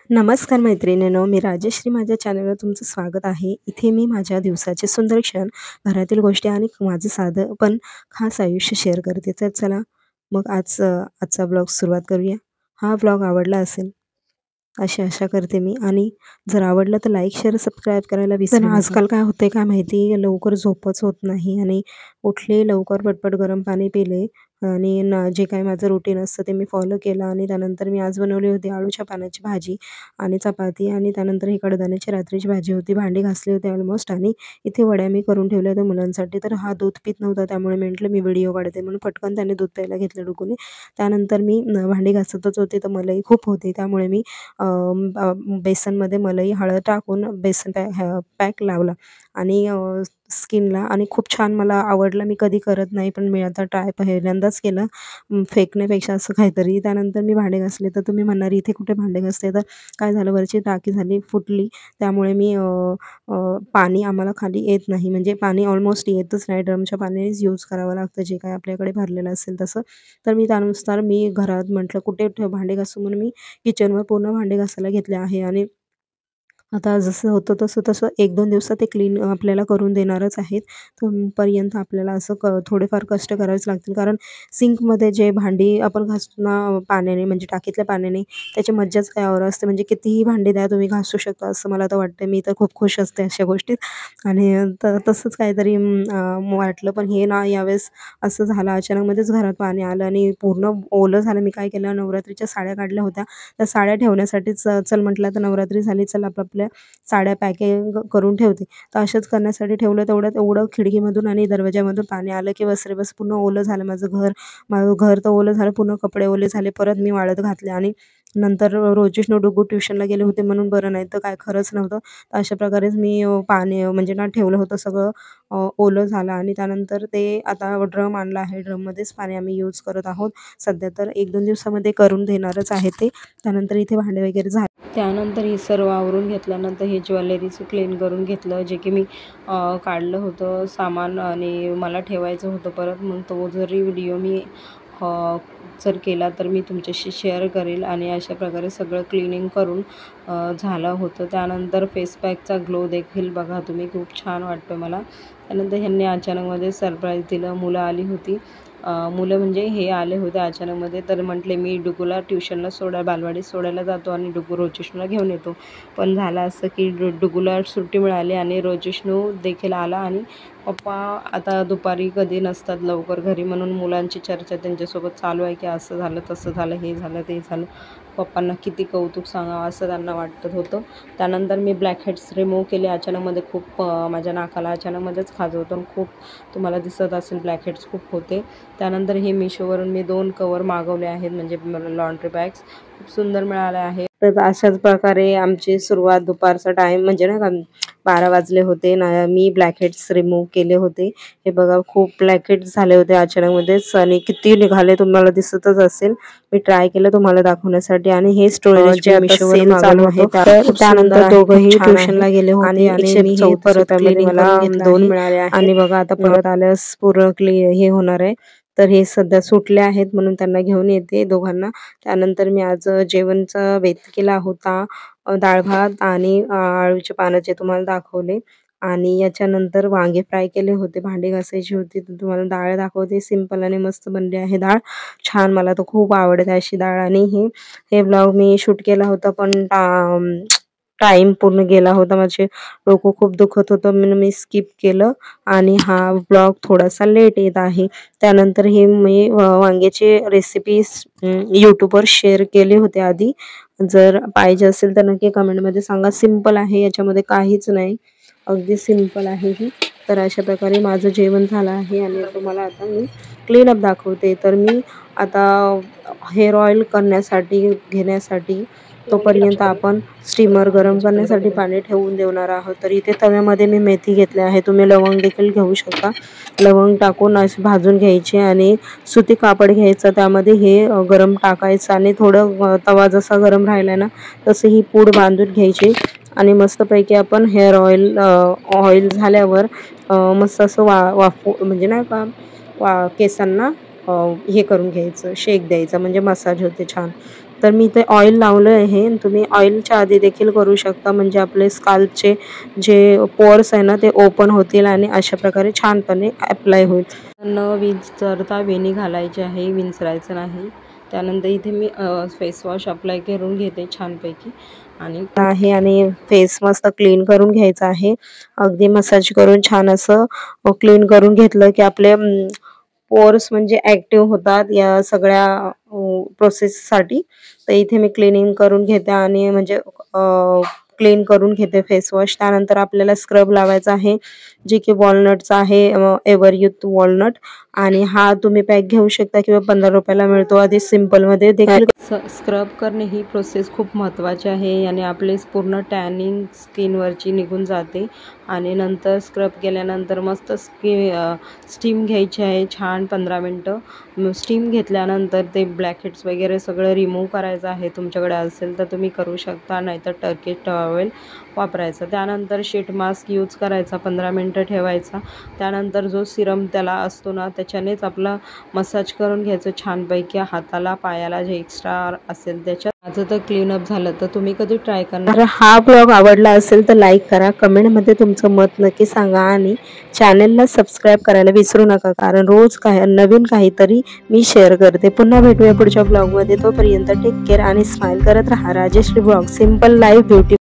नमस्कार मैत्रिणींनो, मी राजश्री. माझ्या चॅनलवर तुमचं स्वागत आहे. इथे मी माझ्या दिवसाचे सुंदर क्षण, घरातील गोष्टी आणि माझं साधं पण खास आयुष्य शेअर करते. तर चला मग आजचा ब्लॉग सुरुवात करूया. हा ब्लॉग आवडला असेल अशी आशा करते मी, आणि जर आवडलं तर लाईक, शेअर, सबस्क्राईब करायला विसरू नका. आजकाल काय होते काय माहिती, लवकर झोपच होत नाही आणि उठले लवकर, पटपट गरम पाणी पिले आणि जे काही माझं रुटीन असतं ते मी फॉलो केलं. आणि त्यानंतर मी आज बनवली होती आळूच्या पानाची भाजी आणि चपाती, आणि त्यानंतर ही कडधान्याची रात्रीची भाजी होती. भांडी घासली होती ऑलमोस्ट, आणि इथे वड्या मी करून ठेवल्या होत्या मुलांसाठी. तर हा दूध पीत नव्हता, त्यामुळे म्हटलं मी व्हिडिओ काढते म्हणून पटकन त्याने दूध प्यायला घेतलं डुकूने. त्यानंतर मी भांडी घासतच होते तर मलाई खूप होती, त्यामुळे मी बेसनमध्ये मलाई, हळद टाकून बेसन पॅक लावला आणि स्किनला, आणि खूप छान मला आवडलं. मी कधी करत नाही, पण मी आता ट्राय पहिल्यांदाच केलं, फेकण्यापेक्षा असं काहीतरी. त्यानंतर मी भांडे घासले. तर तुम्ही म्हणणार इथे कुठे भांडे घासते, तर काय झालं, वरची टाकी झाली फुटली, त्यामुळे मी पाणी आम्हाला खाली येत नाही, म्हणजे पाणी ऑलमोस्ट येतच नाही. ड्रमच्या पाण्यानेच यूज करावं लागतं जे काय आपल्याकडे भरलेलं असेल तसं. तर मी त्यानुसार मी घरात म्हटलं कुठे भांडे घासू, म्हणून मी किचनवर पूर्ण भांडे घासायला घेतले आहे. आणि आता जसं होतं तसं 1-2 दिवसात ते क्लीन आपल्याला करून देणारच आहेत. तोपर्यंत आपल्याला असं थोडेफार कष्ट करावेच लागतील, कारण सिंकमध्ये जे भांडी आपण घासतो ना पाण्याने, म्हणजे टाकीतल्या पाण्याने, त्याची मज्जाच काय और असते. म्हणजे कितीही भांडी द्या तुम्ही घासू शकता असं मला तर वाटतं. मी तर खूप खुश असते अशा गोष्टीत. आणि तसंच काहीतरी वाटलं, पण हे ना यावेळेस असं झालं, अचानकमध्येच घरात पाणी आलं आणि पूर्ण ओलं झालं. मी काय केलं, नवरात्रीच्या साड्या काढल्या होत्या, त्या साड्या ठेवण्यासाठीच चल म्हटलं, तर नवरात्री झाली, चल आपापल्या साड्या पॅकिंग करून ठेवते. तर अशाच करण्यासाठी ठेवलं. तेवढ्यात एवढं खिडकीमधून आणि दरवाजामधून पाणी आलं की बस रे बस, पूर्ण ओलं झालं माझं घर तर ओलं झालं, पूर्ण कपडे ओले झाले. परत मी वाळत घातले, आणि नंतर रोजेशनं डुग्गू ट्युशनला गेले होते म्हणून बरं, नाही तर काय खरंच नव्हतं. तर अशा प्रकारेच मी पाणी म्हणजे ना ठेवलं होतं सगळं, ओलं झालं. आणि त्यानंतर ते आता ड्रम आणला आहे, ड्रममध्येच पाणी आम्ही यूज करत आहोत सध्या. तर 1-2 दिवसामध्ये करून देणारच आहे ते. त्यानंतर इथे भांडे वगैरे झाले. त्यानंतर हे सर्व आवरून घेतल्यानंतर हे ज्वेलरीचं क्लीन करून घेतलं, जे की मी काढलं होतं सामान आणि मला ठेवायचं होतं परत. मग तो जरी व्हिडिओ मी जर केला तर मी तुमच्याशी शेअर करेल. आणि अशा प्रकारे सगळं क्लिनिंग करून झालं होतं. त्यानंतर फेस पॅकचा ग्लो देखील बघा तुम्ही, खूप छान वाटतं मला. त्यानंतर ह्यांनी अचानकमध्ये सरप्राईज दिलं. मुलं आली होती, मुलं म्हणजे हे आले होते अचानकमध्ये. तर म्हटले मी डुगूला ट्युशनला बालवाडीत सोडायला जातो आणि डुगू रोजिष्णूला घेऊन येतो. पण झालं असं की डुगूला सुट्टी मिळाली आणि रोजिष्णू देखील आला. आणि पप्पा आता दुपारी कधी नसतात लवकर घरी, म्हणून मुलांची चर्चा त्यांच्यासोबत चालू आहे की असं झालं, तसं झालं, हे झालं, ते झालं. पप्पांना किती कौतुक सांगावं असं त्यांना वाटत होतं. त्यानंतर मी ब्लॅक हेड्स रिमूव्ह केले. अचानकमध्ये खूप माझ्या नाकाला अचानकमध्येच खाजवतं, खूप तुम्हाला दिसत असेल ब्लॅक हेड्स खूप होते. त्यानंतर हे मिशोवरून मी 2 कवर मागवले आहेत, म्हणजे लॉन्ड्री बॅग्स खूप सुंदर मिळाले आहे. तर अशाच प्रकारे आमची सुरुवात, दुपारचा टाईम म्हणजे ना 12 वाजले होते ना, मी ब्लॅक हेड्स रिमूव्ह केले होते. हे बघा खूप ब्लॅक हेड्स झाले होते अचानकमध्येच, आणि किती निघाले तुम्हाला दिसतच असेल. मी ट्राय केलं तुम्हाला दाखवण्यासाठी. आणि हे स्टोरेज जे आता सेल चालू आहे, त्यानंतर दोघंही ट्युशनला गेले होते आणि मी हे परत क्लिनिंग मला 2 मिळाले आहेत. आणि बघा आता परत आल्यास पूर्ण हे होणार आहे. तर हे सध्या सुटले आहेत म्हणून त्यांना घेऊन येते दोघांना. त्यानंतर मी आज जेवणचा बेत केला होता, डाळ भात आणि आळूच्या पानाचे तुम्हाला दाखवले. आणि याच्यानंतर वांगे फ्राय केले होते. भांडी घासायची होती तर तुम्हाला डाळ दाखवते. सिंपल आणि मस्त बनली आहे डाळ, छान. मला तर खूप आवडते अशी डाळ. आणि हे ब्लॉग मी शूट केला होता, पण टाईम पूर्ण गेला होता, माझे डोकं खूप दुखत होतं म्हणून मी स्किप केलं. आणि हा ब्लॉग थोडासा लेट येत आहे. त्यानंतर हे मी वांग्याची रेसिपी यूट्यूबवर शेअर केले होते आधी. जर पाहिजे असेल तर नक्की कमेंटमध्ये सांगा. सिंपल आहे, याच्यामध्ये काहीच नाही, अगदी सिंपल आहे ही. तर अशा प्रकारे माझं जेवण झालं आहे आणि तुम्हाला आता मी क्लीनअप दाखवते. तर मी आता हेअर ऑइल घेण्यासाठी तोपर्यंत आपण स्टीमर गरम करण्यासाठी पाणी ठेवून देणार आहोत. तर इथे तव्यामध्ये मी मेथी घेतली आहे, तुम्ही लवंग देखील घेऊ शकता. लवंग टाकून असे भाजून घ्यायचे आणि सुती कापड घ्यायचं, त्यामध्ये हे गरम टाकायचं आणि थोडं तवा जसा गरम राहिला ना तसं ही पूड बांधून घ्यायची. आणि मस्तपैकी आपण हेअर ऑइल झाल्यावर मस्त असं वाफू म्हणजे नाही का केसांना हे करून घ्यायचं, शेक द्यायचा, म्हणजे मसाज होते छान. तर मी इथे ऑइल लावलं आहे आणि तुम्ही ऑइलच्या आधी देखील करू शकता, म्हणजे आपले स्काल्पचे जे पोअर्स आहे ना ते ओपन होतील आणि अशा प्रकारे छानपणे अप्लाय होईल. न विंचरता वेणी घालायची आहे, विंचरायचं नाही. त्यानंतर इथे मी फेस वॉश अप्लाय करून घेते छानपैकी आणि फेस मस्त क्लीन करून घ्यायचा आहे. अगदी मसाज करून छान असं क्लीन करून घेतलं की आपले पोर्स म्हणजे ॲक्टिव्ह होतात या सगळ्या प्रोसेससाठी. तर इथे मी क्लिनिंग करून घेते आणि म्हणजे क्लीन करून घेते फेस वॉश. त्यानंतर आपल्याला स्क्रब लावायचा आहे, जे की वॉलनटचा आहे, एव्हरयूथ वॉलनट. आणि हा तुम्ही पॅक घेऊ शकता किंवा 15 रुपयाला मिळतो. आधी सिम्पलमध्ये देखील स्क्रब करणे ही प्रोसेस खूप महत्त्वाची आहे. याने आपले पूर्ण टॅनिंग स्किनवरची निघून जाते. आणि नंतर स्क्रब केल्यानंतर मस्त स्टीम घ्यायची आहे छान 15 मिनटं. स्टीम घेतल्यानंतर ते ब्लॅकहेड्स वगैरे सगळं रिमूव्ह करायचं आहे. तुमच्याकडे असेल तर तुम्ही करू शकता, नाहीतर टर्की टॉवेल वापरायचं. त्यानंतर शीट मास्क यूज करायचा, 15 मिनटं ठेवायचा. त्यानंतर जो सिरम त्याला असतो ना त्याच्यानेच आपला मसाज करून घ्यायचं छानपैकी हाताला पायाला, जे एक्स्ट्रा असेल त्याच्यात. माझं तर क्लीनअप झालं, तर तुम्ही कधी ट्राय करणार. हा ब्लॉग आवडला असेल तर लाईक करा, कमेंटमध्ये तुमचं मत नक्की सांगा आणि चॅनलला सबस्क्राईब करायला विसरू नका, कारण रोज नवीन काहीतरी मी शेअर करते. पुन्हा भेटूया पुढच्या ब्लॉगमध्ये. तोपर्यंत टेक केअर आणि स्माइल करत राहा. Rajeshri blog, simple life, beauty.